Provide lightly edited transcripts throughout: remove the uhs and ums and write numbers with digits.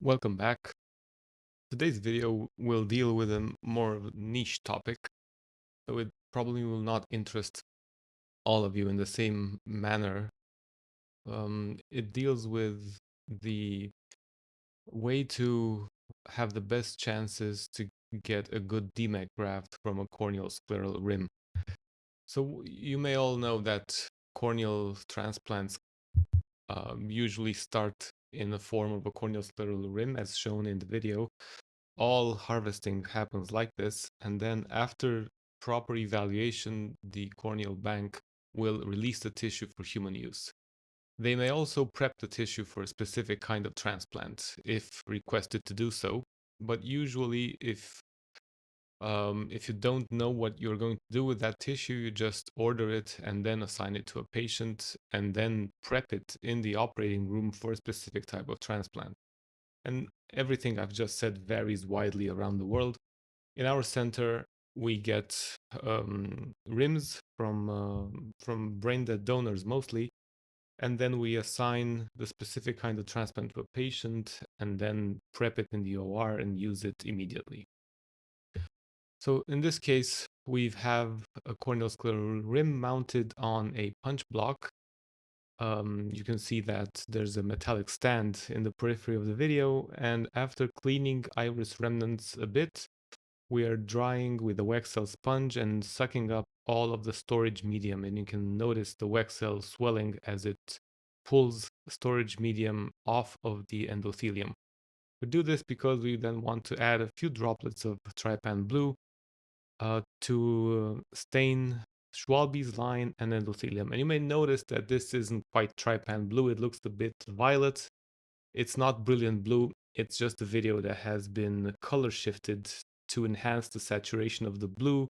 Welcome back. Today's video will deal with a more of a niche topic, so it probably will not interest all of you in the same manner. It deals with the way to have the best chances to get a good DMEK graft from a corneal scleral rim. So you may all know that corneal transplants usually start in the form of a corneal scleral rim, as shown in the video. All harvesting happens like this, and then after proper evaluation, the corneal bank will release the tissue for human use. They may also prep the tissue for a specific kind of transplant if requested to do so, but usually if you don't know what you're going to do with that tissue, you just order it and then assign it to a patient and then prep it in the operating room for a specific type of transplant. And everything I've just said varies widely around the world. In our center, we get rims from brain dead donors mostly, and then we assign the specific kind of transplant to a patient, and then prep it in the OR and use it immediately. So in this case, we have a corneal scleral rim mounted on a punch block. You can see that there's a metallic stand in the periphery of the video, and after cleaning iris remnants a bit, we are drying with the wax cell sponge and sucking up all of the storage medium, and you can notice the wax cell swelling as it pulls storage medium off of the endothelium. We do this because we then want to add a few droplets of trypan blue to stain Schwalbe's line and endothelium. And you may notice that this isn't quite trypan blue, it looks a bit violet. It's not brilliant blue, it's just a video that has been color shifted to enhance the saturation of the blue,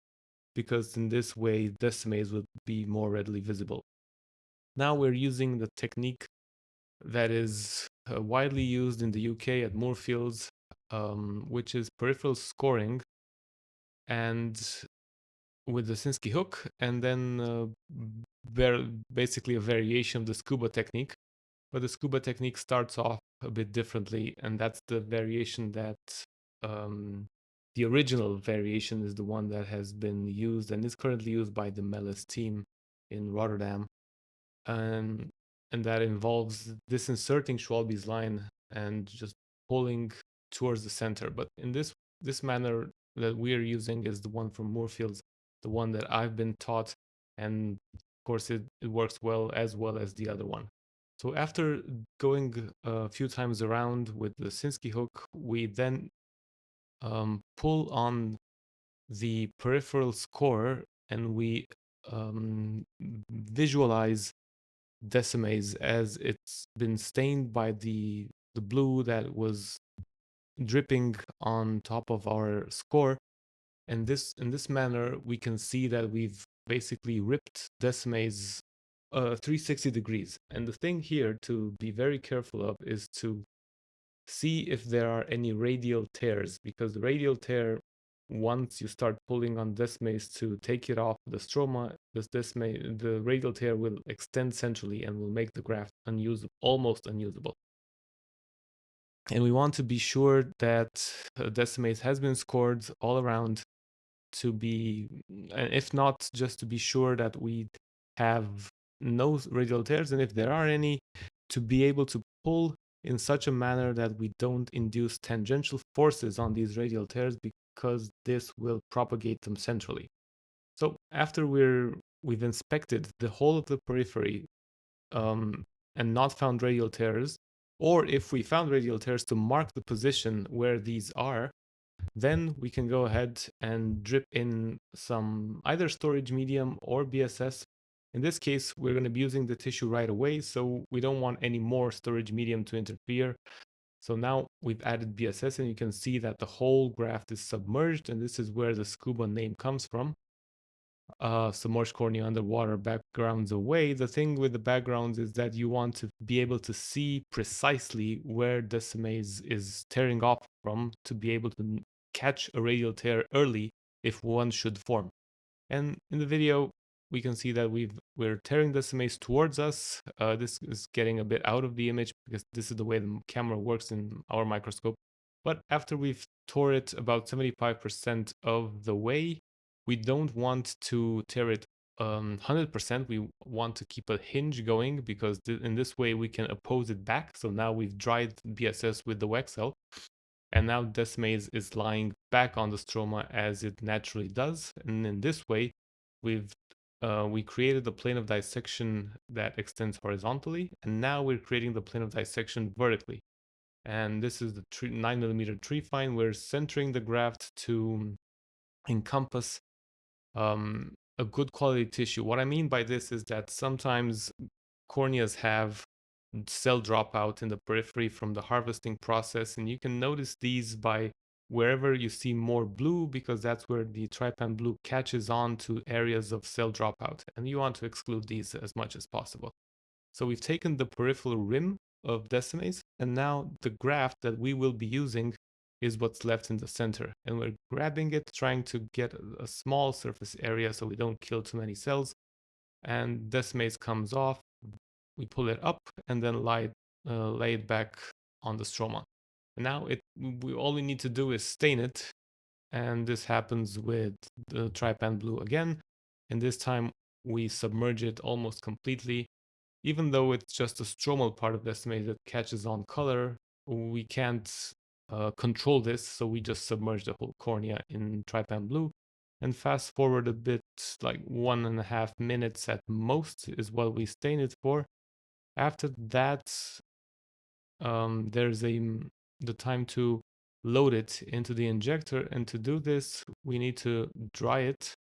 because in this way Descemet would be more readily visible. Now we're using the technique that is widely used in the UK at Moorfields, which is peripheral scoring, and with the Sinsky hook, and then basically a variation of the scuba technique. But the scuba technique starts off a bit differently, and that's the variation that the original variation is the one that has been used and is currently used by the Melis team in Rotterdam, and that involves disinserting Schwalbe's line and just pulling towards the center. But in this manner that we are using is the one from Moorfields, the one that I've been taught, and of course it works well as the other one. So after going a few times around with the Sinsky hook, we then pull on the peripheral score, and we visualize Descemet as it's been stained by the blue that was dripping on top of our score. And in this manner, we can see that we've basically ripped Descemet's 360 degrees. And the thing here to be very careful of is to see if there are any radial tears, because the radial tear, once you start pulling on Descemet to take it off the stroma, the radial tear will extend centrally and will make the graft unusable, almost unusable. And we want to be sure that Descemet has been scored all around to be, and if not, just to be sure that we have no radial tears, and if there are any, to be able to pull in such a manner that we don't induce tangential forces on these radial tears, because this will propagate them centrally. So after we've inspected the whole of the periphery and not found radial tears, or if we found radial tears to mark the position where these are, then we can go ahead and drip in some either storage medium or BSS. In this case, we're going to be using the tissue right away, so we don't want any more storage medium to interfere. So now we've added BSS, and you can see that the whole graft is submerged, and this is where the scuba name comes from. Submerged cornea underwater, backgrounds away. The thing with the backgrounds is that you want to be able to see precisely where Descemet is tearing off from, to be able to catch a radial tear early if one should form. And in the video, we can see that we're tearing Descemet towards us. This is getting a bit out of the image because this is the way the camera works in our microscope. But after we've tore it about 75% of the way, we don't want to tear it 100%. We want to keep a hinge going because in this way we can oppose it back. So now we've dried BSS with the Wexel, and now Descemet is lying back on the stroma as it naturally does. And in this way, we created a plane of dissection that extends horizontally, and now we're creating the plane of dissection vertically. And this is the 9mm tree fine. We're centering the graft to encompass a good quality tissue. What I mean by this is that sometimes corneas have cell dropout in the periphery from the harvesting process, and you can notice these by wherever you see more blue, because that's where the trypan blue catches on to areas of cell dropout, and you want to exclude these as much as possible. So we've taken the peripheral rim of Descemet, and now the graft that we will be using is what's left in the center. And we're grabbing it, trying to get a small surface area so we don't kill too many cells. And Descemet comes off, we pull it up, and then lay it back on the stroma. And now all we need to do is stain it, and this happens with the trypan blue again. And this time we submerge it almost completely. Even though it's just a stromal part of the Descemet that catches on color, we can't control this, so we just submerge the whole cornea in trypan blue. And fast forward a bit, like 1.5 minutes at most is what we stain it for. After that, there's the time to load it into the injector, and to do this, we need to dry it.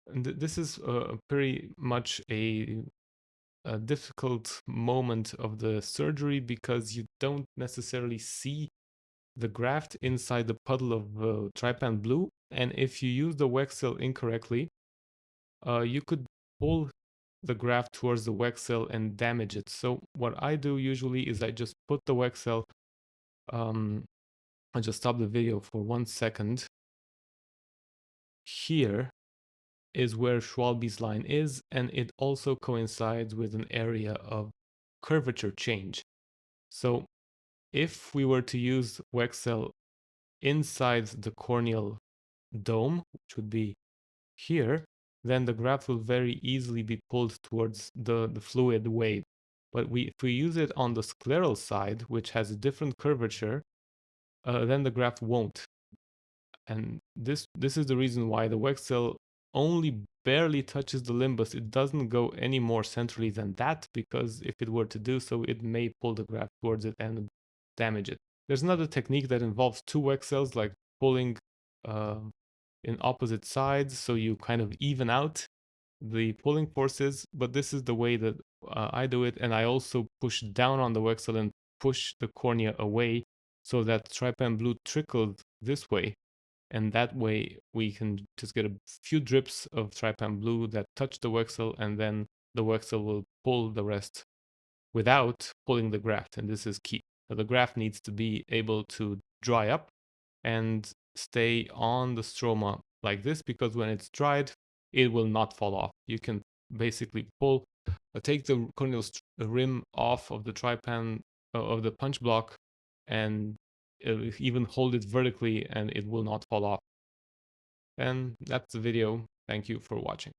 And this is pretty much a difficult moment of the surgery because you don't necessarily see the graft inside the puddle of trypan blue, and if you use the Wexel incorrectly, you could pull the graft towards the Wexel and damage it. So what I do usually is I just put the Wexel, I just stop the video for 1 second. Here is where Schwalbe's line is, and it also coincides with an area of curvature change. So if we were to use Wexel inside the corneal dome, which would be here, then the graft will very easily be pulled towards the fluid wave. But if we use it on the scleral side, which has a different curvature, then the graft won't. And this is the reason why the Wexel only barely touches the limbus. It doesn't go any more centrally than that, because if it were to do so, it may pull the graft towards it and damage it. There's another technique that involves two Wexels, like pulling in opposite sides, so you kind of even out the pulling forces, but this is the way that I do it, and I also push down on the Wexel and push the cornea away so that trypan blue trickles this way, and that way we can just get a few drips of trypan blue that touch the Wexel, and then the Wexel will pull the rest without pulling the graft, and this is key. So the graft needs to be able to dry up and stay on the stroma like this, because when it's dried, it will not fall off. You can basically take the corneal rim off of the trypan of the punch block, and even hold it vertically, and it will not fall off. And that's the video. Thank you for watching.